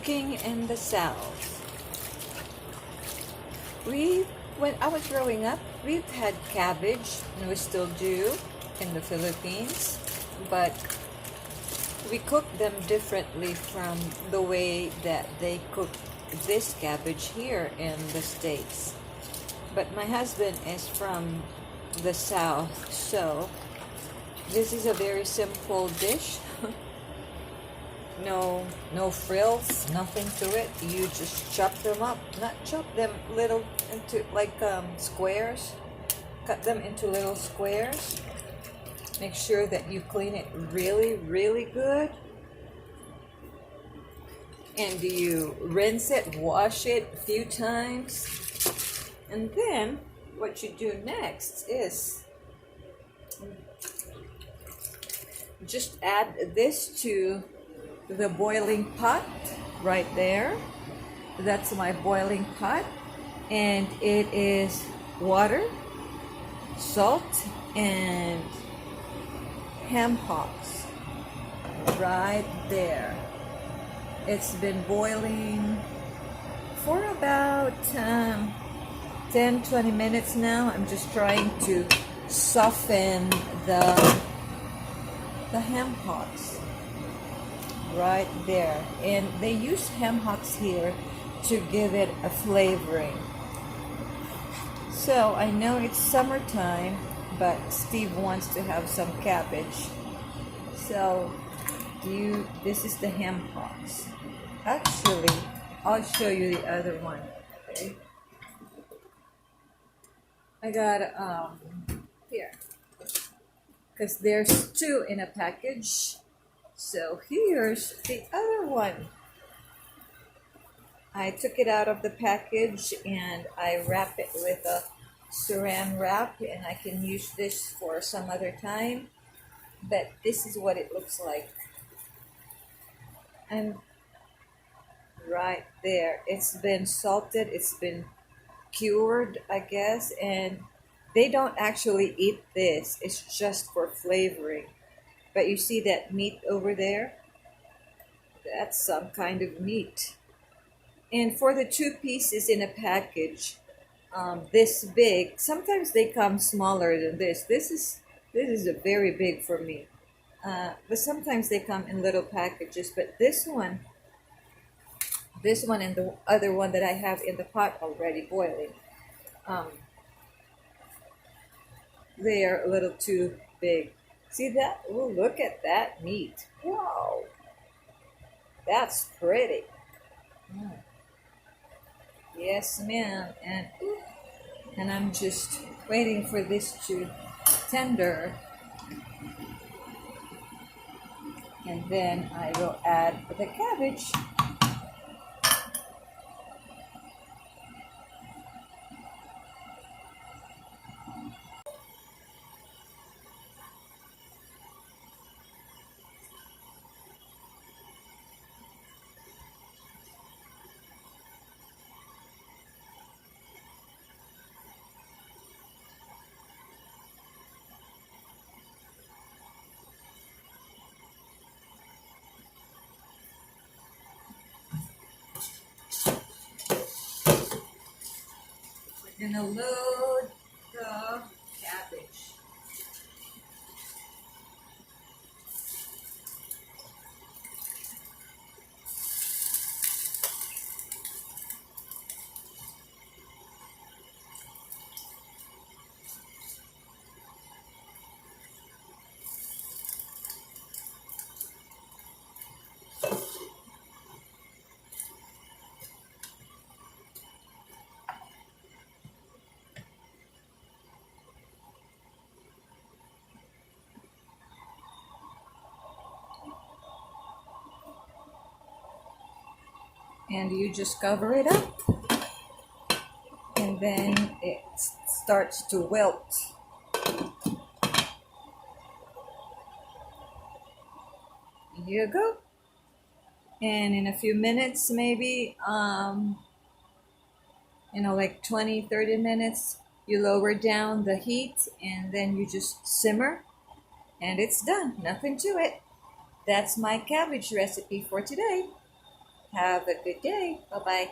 Cooking in the South. When I was growing up, we've had cabbage, and we still do in the Philippines, but we cook them differently from the way that they cook this cabbage here in the States. But my husband is from the South, so this is a very simple dish. No frills, nothing to it. You just chop them up, not chop them little into like squares. Cut them into little squares. Make sure that you clean it really good. And you rinse it, wash it a few times. And then what you do next is just add this to the boiling pot right there. That's my boiling pot, and it is water, salt, and ham hocks right there. It's been boiling for about 10-20 minutes now. I'm just trying to soften the ham hocks right there, and they use ham hocks here to give it a flavoring. So I know it's summertime, but Steve wants to have some cabbage, so this is the ham hocks. Actually, I'll show you the other one. Okay, I got here because there's two in a package. So here's the other one. I took it out of the package and I wrap it with a saran wrap, and I can use this for some other time. But this is what it looks like. And right there, it's been salted, it's been cured, I guess, and they don't actually eat this. It's just for flavoring. But you see that meat over there? That's some kind of meat. And for the two pieces in a package, this big, sometimes they come smaller than this. This is a very big for me. But sometimes they come in little packages. But this one and the other one that I have in the pot already boiling, they are a little too big. See that? Oh, look at that meat. Wow. That's pretty. Mm. Yes, ma'am. And I'm just waiting for this to tender. And then I will add the cabbage. We're gonna load the cabbage. And you just cover it up, and then it starts to wilt. Here you go. And in a few minutes, maybe like 20-30 minutes, you lower down the heat, and then you just simmer, and it's done. Nothing to it. That's my cabbage recipe for today. Have a good day. Bye bye.